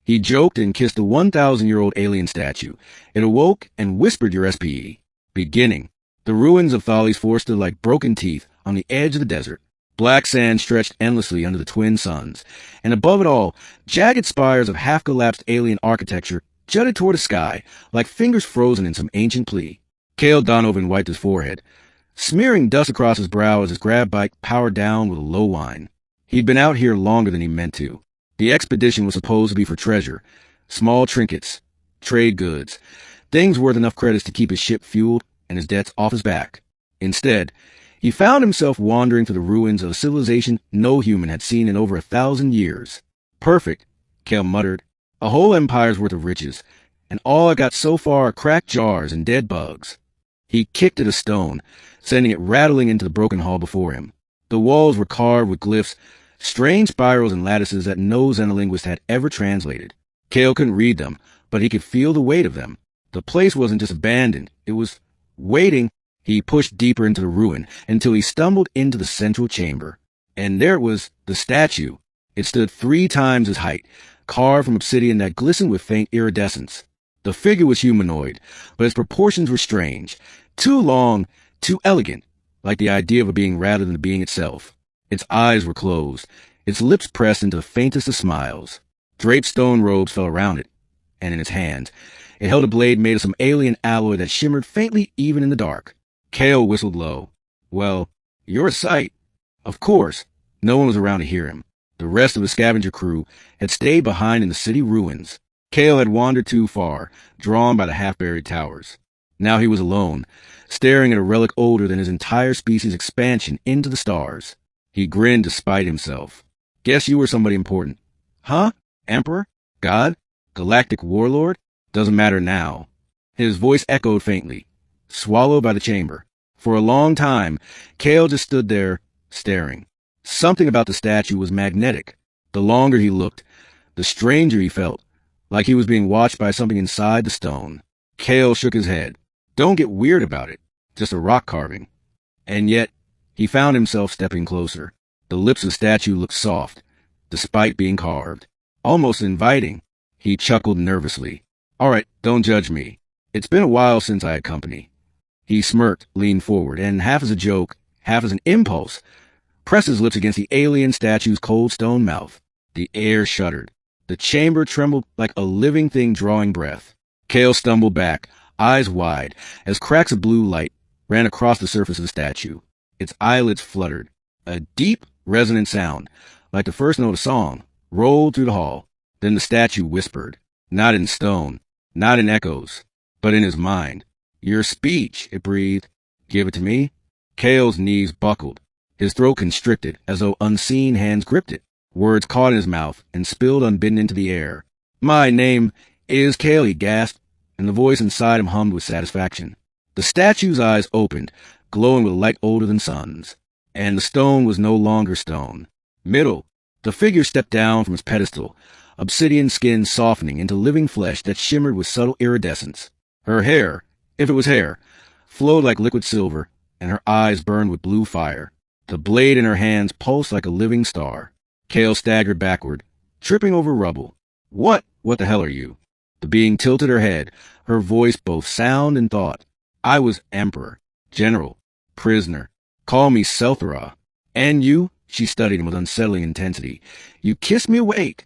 He joked and kissed the 1,000-year-old alien statue. It awoke and whispered your SPE. Beginning. The ruins of Thales Force stood like broken teeth on the edge of the desert. Black sand stretched endlessly under the twin suns, and above it all, jagged spires of half-collapsed alien architecture jutted toward the sky like fingers frozen in some ancient plea. Cale Donovan wiped his forehead, smearing dust across his brow as his grab bike powered down with a low whine. He'd been out here longer than he meant to. The expedition was supposed to be for treasure, small trinkets, trade goods, things worth enough credits to keep his ship fueled and his debts off his back. Instead, he found himself wandering through the ruins of a civilization no human had seen in over 1,000 years. Perfect, Cale muttered. A whole empire's worth of riches, and all I got so far are cracked jars and dead bugs. He kicked at a stone, sending it rattling into the broken hall before him. The walls were carved with glyphs, strange spirals and lattices that no xenolinguist had ever translated. Cale couldn't read them, but he could feel the weight of them. The place wasn't just abandoned, it was waiting. He pushed deeper into the ruin until he stumbled into the central chamber. And there it was, the statue. It stood 3 times his height, carved from obsidian that glistened with faint iridescence. The figure was humanoid, but its proportions were strange. Too long, too elegant, like the idea of a being rather than the being itself. Its eyes were closed, its lips pressed into the faintest of smiles. Draped stone robes fell around it, and in its hand, it held a blade made of some alien alloy that shimmered faintly even in the dark. Cale whistled low. Well, you're a sight. Of course, no one was around to hear him. The rest of the scavenger crew had stayed behind in the city ruins. Cale had wandered too far, drawn by the half-buried towers. Now he was alone, staring at a relic older than his entire species' expansion into the stars. He grinned to spite himself. Guess you were somebody important. Huh? Emperor? God? Galactic warlord? Doesn't matter now. His voice echoed faintly, swallowed by the chamber. For a long time, Cale just stood there, staring. Something about the statue was magnetic. The longer he looked, the stranger he felt, like he was being watched by something inside the stone. Cale shook his head. Don't get weird about it. Just a rock carving. And yet, he found himself stepping closer. The lips of the statue looked soft, despite being carved. Almost inviting. He chuckled nervously. All right, don't judge me. It's been a while since I had company. He smirked, leaned forward, and half as a joke, half as an impulse, pressed his lips against the alien statue's cold stone mouth. The air shuddered. The chamber trembled like a living thing drawing breath. Cale stumbled back, eyes wide, as cracks of blue light ran across the surface of the statue. Its eyelids fluttered. A deep, resonant sound, like the first note of a song, rolled through the hall. Then the statue whispered, not in stone, not in echoes, but in his mind. Your speech, it breathed. Give it to me. Cale's knees buckled. His throat constricted, as though unseen hands gripped it. Words caught in his mouth and spilled unbidden into the air. My name is Cale, he gasped, and the voice inside him hummed with satisfaction. The statue's eyes opened, glowing with a light older than suns. And the stone was no longer stone. Middle. The figure stepped down from its pedestal, obsidian skin softening into living flesh that shimmered with subtle iridescence. Her hair, if it was hair, flowed like liquid silver, and her eyes burned with blue fire. The blade in her hands pulsed like a living star. Cale staggered backward, tripping over rubble. What the hell are you? The being tilted her head, her voice both sound and thought. I was emperor, general, prisoner. Call me Selthera. And you? She studied him with unsettling intensity. You kissed me awake.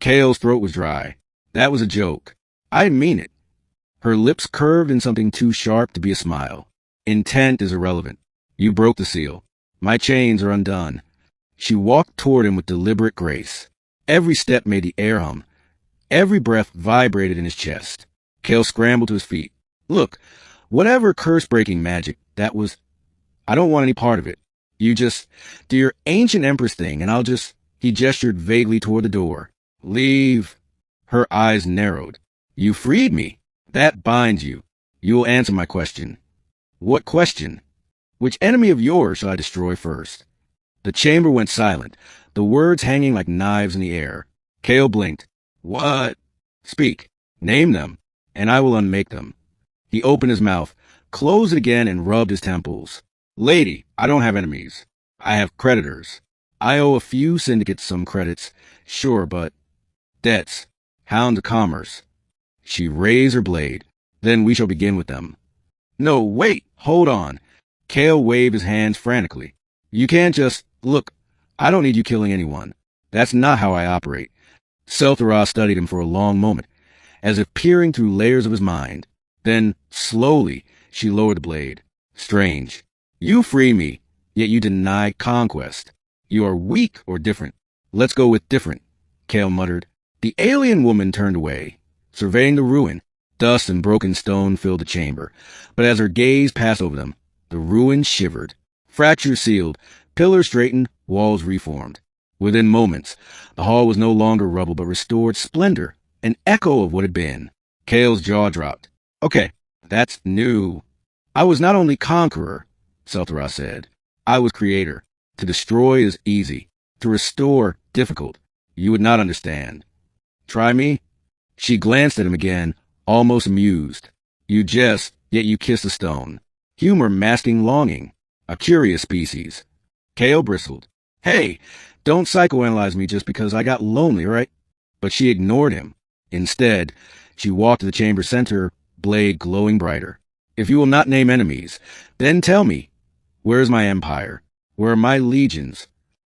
Cale's throat was dry. That was a joke. I mean it. Her lips curved in something too sharp to be a smile. Intent is irrelevant. You broke the seal. My chains are undone. She walked toward him with deliberate grace. Every step made the air hum. Every breath vibrated in his chest. Cale scrambled to his feet. Look, whatever curse-breaking magic, that was... I don't want any part of it. You just do your ancient empress thing, and I'll just... He gestured vaguely toward the door. Leave. Her eyes narrowed. You freed me. That binds you. You will answer my question. What question? Which enemy of yours shall I destroy first? The chamber went silent, the words hanging like knives in the air. Cale blinked. What? Speak. Name them, and I will unmake them. He opened his mouth, closed it again, and rubbed his temples. Lady, I don't have enemies. I have creditors. I owe a few syndicates some credits, sure, but debts. Hound of commerce. She raised her blade. Then we shall begin with them. No, wait, hold on. Kale waved his hands frantically. You can't just, look, I don't need you killing anyone. That's not how I operate. Selthara studied him for a long moment, as if peering through layers of his mind. Then, slowly, she lowered the blade. Strange. You free me, yet you deny conquest. You are weak or different. Let's go with different, Kale muttered. The alien woman turned away, surveying the ruin. Dust and broken stone filled the chamber, but as her gaze passed over them, the ruin shivered. Fractures sealed, pillars straightened, walls reformed. Within moments, the hall was no longer rubble but restored splendor, an echo of what had been. Kale's jaw dropped. Okay, that's new. I was not only conqueror, Selthara said. I was creator. To destroy is easy. To restore, difficult. You would not understand. Try me? She glanced at him again, almost amused. You jest, yet you kiss a stone. Humor masking longing. A curious species. Kale bristled. Hey, don't psychoanalyze me just because I got lonely, right? But she ignored him. Instead, she walked to the chamber center, blade glowing brighter. If you will not name enemies, then tell me, where is my empire? Where are my legions?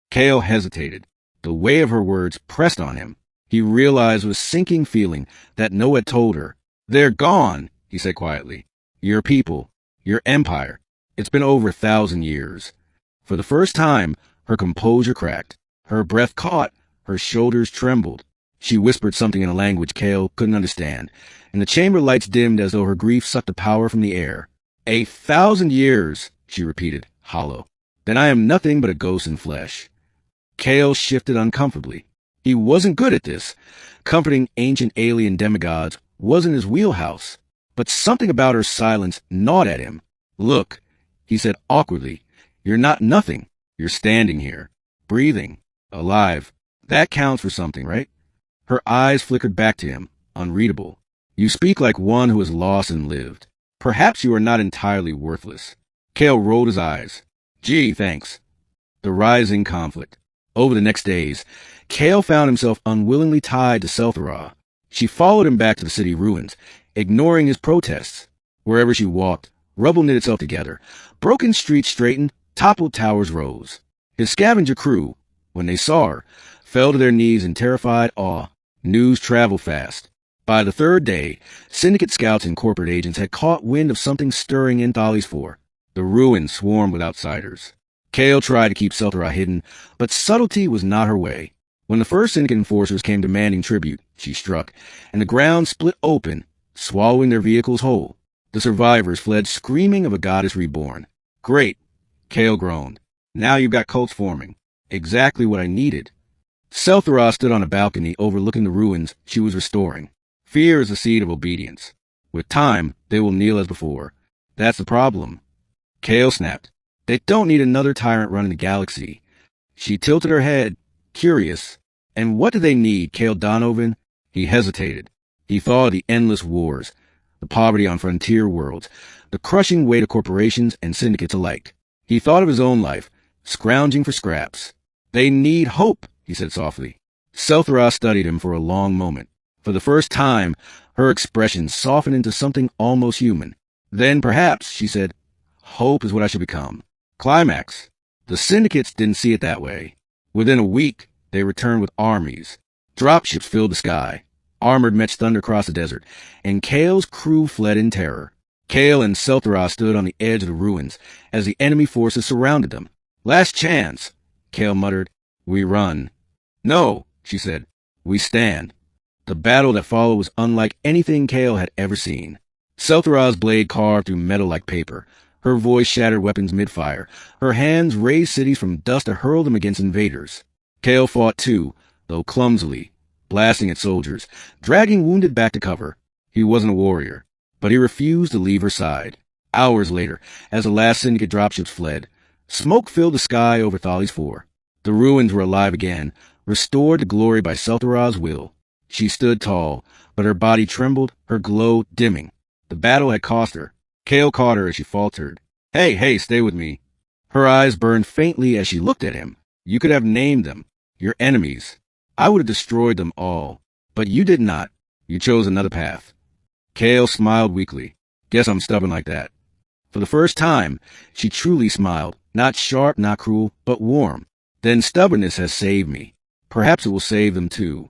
Kale hesitated. The weight of her words pressed on him. He realized with a sinking feeling that Noah had told her. They're gone, he said quietly. Your people, your empire. It's been over 1,000 years. For the first time, her composure cracked. Her breath caught. Her shoulders trembled. She whispered something in a language Kale couldn't understand, and the chamber lights dimmed as though her grief sucked the power from the air. 1,000 years, she repeated, hollow. Then I am nothing but a ghost in flesh. Kale shifted uncomfortably. He wasn't good at this. Comforting ancient alien demigods wasn't his wheelhouse. But something about her silence gnawed at him. Look, he said awkwardly, you're not nothing. You're standing here, breathing, alive. That counts for something, right? Her eyes flickered back to him, unreadable. You speak like one who has lost and lived. Perhaps you are not entirely worthless. Kale rolled his eyes. Gee, thanks. The rising conflict. Over the next days, Kale found himself unwillingly tied to Selthara. She followed him back to the city ruins, ignoring his protests. Wherever she walked, rubble knit itself together. Broken streets straightened, toppled towers rose. His scavenger crew, when they saw her, fell to their knees in terrified awe. News traveled fast. By the third day, syndicate scouts and corporate agents had caught wind of something stirring in Thales 4. The ruins swarmed with outsiders. Kale tried to keep Selthara hidden, but subtlety was not her way. When the first syndicate enforcers came demanding tribute, she struck, and the ground split open, swallowing their vehicles whole. The survivors fled screaming of a goddess reborn. Great, Kale groaned. Now you've got cults forming. Exactly what I needed. Selthara stood on a balcony overlooking the ruins she was restoring. Fear is the seed of obedience. With time, they will kneel as before. That's the problem. Kale snapped. They don't need another tyrant running the galaxy. She tilted her head, curious. And what do they need, Kale Donovan? He hesitated. He thought of the endless wars, the poverty on frontier worlds, the crushing weight of corporations and syndicates alike. He thought of his own life, scrounging for scraps. They need hope, he said softly. Selthara studied him for a long moment. For the first time, her expression softened into something almost human. Then perhaps, she said, hope is what I should become. Climax. The syndicates didn't see it that way. Within a week, they returned with armies. Dropships filled the sky. Armored mechs thundered across the desert, and Kale's crew fled in terror. Kale and Selthara stood on the edge of the ruins as the enemy forces surrounded them. Last chance, Kale muttered. We run. No, she said. We stand. The battle that followed was unlike anything Kale had ever seen. Selthara's blade carved through metal like paper. Her voice shattered weapons mid-fire. Her hands raised cities from dust to hurl them against invaders. Kale fought too, though clumsily, blasting at soldiers, dragging wounded back to cover. He wasn't a warrior, but he refused to leave her side. Hours later, as the last syndicate dropships fled, smoke filled the sky over Thales 4. The ruins were alive again, restored to glory by Selthara's will. She stood tall, but her body trembled, her glow dimming. The battle had cost her. Kale caught her as she faltered. Hey, stay with me. Her eyes burned faintly as she looked at him. You could have named them. Your enemies. I would have destroyed them all. But you did not. You chose another path. Kale smiled weakly. Guess I'm stubborn like that. For the first time, she truly smiled. Not sharp, not cruel, but warm. Then stubbornness has saved me. Perhaps it will save them too.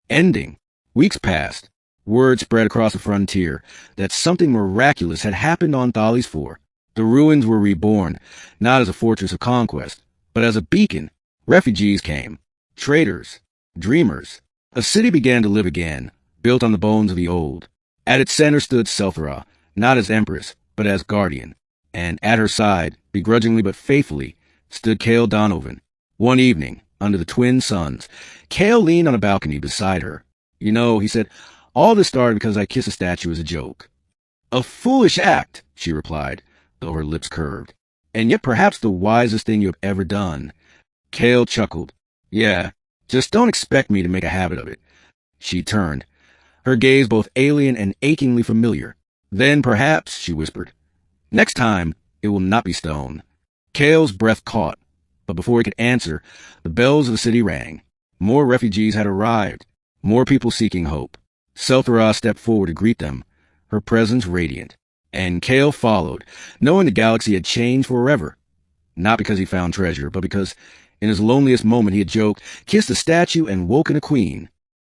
Ending. Weeks passed. Word spread across the frontier that something miraculous had happened on Thales 4. The ruins were reborn, not as a fortress of conquest, but as a beacon. Refugees came. Traders. Dreamers. A city began to live again, built on the bones of the old. At its center stood Selthara, not as empress, but as guardian. And at her side, begrudgingly but faithfully, stood Cale Donovan. One evening, under the twin suns, Cale leaned on a balcony beside her. You know, he said, all this started because I kissed a statue as a joke. A foolish act, she replied, though her lips curved. And yet perhaps the wisest thing you have ever done. Cale chuckled. Yeah, just don't expect me to make a habit of it. She turned, her gaze both alien and achingly familiar. Then perhaps, she whispered, next time, it will not be stone. Cale's breath caught, but before he could answer, the bells of the city rang. More refugees had arrived, more people seeking hope. Selthara stepped forward to greet them, her presence radiant. And Cale followed, knowing the galaxy had changed forever. Not because he found treasure, but because, in his loneliest moment, he had joked, kissed a statue and woken a queen.